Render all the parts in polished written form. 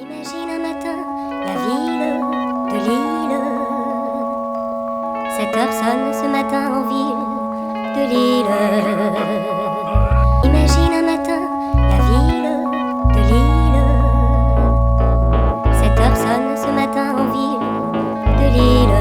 Imagine un matin la ville de Lille. 7 heures sonne ce matin en ville de Lille. Imagine un matin la ville de Lille. 7 heures sonne ce matin en ville de Lille.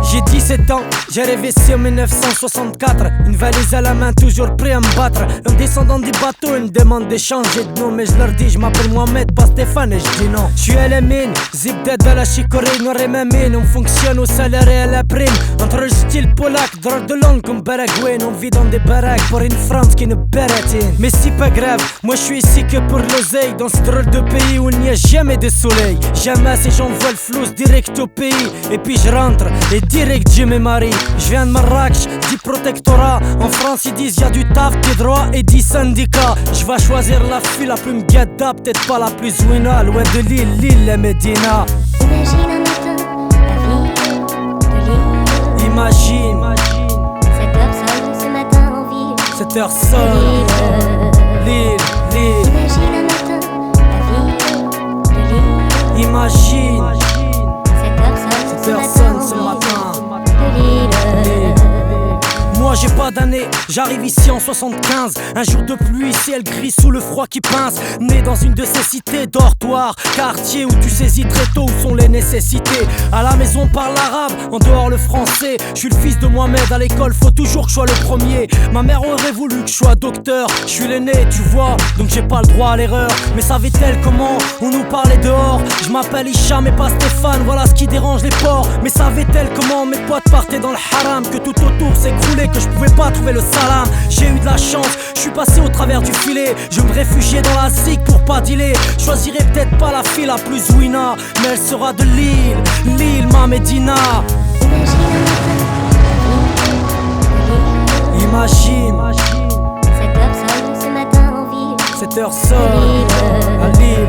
J'ai 17 ans, j'ai rêvé en 1964. Une valise à la main, toujours prêt à me battre. Un descendant des bateaux, une demande d'échange. J'ai de nom mais je leur dis, je m'appelle Mohamed, pas Stéphane. Et je dis non. Je suis à la mine, zip dead à la chicorée, noir et ma mine. On fonctionne au salaire et à la prime. Entre le style polac, drôle de langue comme Baragouin. On vit dans des baraques pour une France qui nous baratine. Mais c'est pas grave, moi je suis ici que pour l'oseille. Dans ce drôle de pays où il n'y a jamais de soleil. Jamais ces gens voient le flou direct au pays. Et puis je rentre et direct Dieu me marie. Je viens de Marrakech, 10 protectorats. En France ils disent y'a du taf, des droits et 10 syndicats. Je vais choisir la fille la plus m'gada, peut-être pas la plus wina. Loin de l'île et Medina. Imagine un matin la ville de Lille. Imagine 7 heures sonne ce matin en ville 7 heures de sonne. Lille. L'île. Imagine un matin la ville de Lille. Imagine 7 heures sonne 7 heures sonne ce matin. de Lille. Moi j'ai pas d'année, j'arrive ici en 75. Un jour de pluie, ciel gris sous le froid qui pince. Né dans une de ces cités dortoirs, quartier où tu saisis très tôt où sont les nécessités. À la maison parle l'arabe, en dehors le français. Je suis le fils de Mohamed, à l'école faut toujours que je sois le premier. Ma mère aurait voulu que je sois docteur. Je suis l'aîné, tu vois, donc j'ai pas le droit à l'erreur. Mais savait-elle comment on nous parlait dehors? Je m'appelle Hicham et pas Stéphane, voilà ce qui dérange les porcs. Mais savait-elle comment mes potes partaient dans le haram? Que tout autour s'écroulait, que je pouvais pas trouver le salam. J'ai eu de la chance, je suis passé au travers du filet. Je me réfugiais dans la zig pour pas dealer. Je choisirai peut-être pas la fille la plus wina, mais elle sera de Lille, ma Médina. Imagine 7 heures sonne ce matin en ville 7 heures sonne à Lille.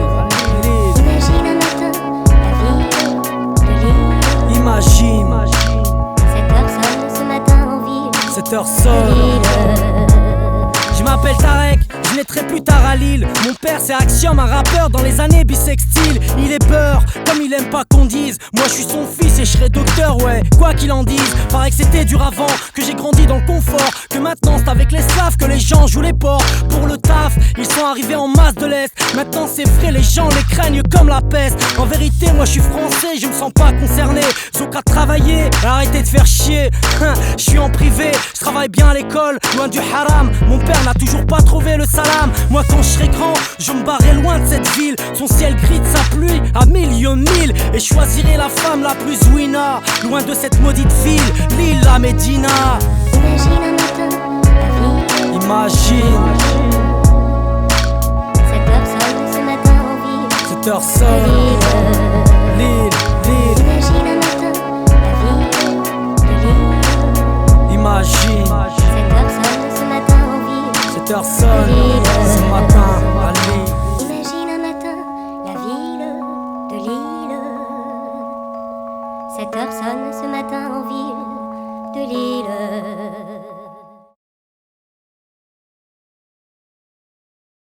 Imagine un matin la ville de Lille. Imagine 7 heures sonne ce matin en ville 7 heures de sonne. Lille. Je m'appelle Tarek, je naîtrai plus tard à Lille. Mon père c'est Axiom, un rappeur dans les années bisextiles. Il est beurre, comme il aime pas qu'on dise. Moi je suis son fils et je serai docteur, ouais, quoi qu'il en dise. Paraît que c'était dur avant, que j'ai grandi dans le confort. Que maintenant c'est avec les slaves que les gens jouent les porcs. Pour le taf, ils sont arrivés en masse de l'Est. Maintenant c'est frais, les gens les craignent comme la peste. En vérité moi je suis français, je me sens pas concerné. Zouk à travailler, arrêtez de faire chier. Je suis en privé, je travaille bien à l'école, loin du haram. Mon père n'a toujours pas trouvé le salam. Moi quand je serai grand, je me barrerai loin de cette ville. Son ciel gris de sa pluie à millions de milles. Et je choisirai la femme la plus wina, loin de cette maudite ville, l'île la Médina. Imagine un matin la ville Imagine 7 heures sonne ce matin en ville 7 heures de sonne. Lille. L'île. Imagine un matin la ville de Lille. Imagine 7 heures sonne ce matin en ville 7 heures sonne ce matin à Lille. Imagine un matin la ville de Lille. 7 heures sonne ce matin en ville de Lille.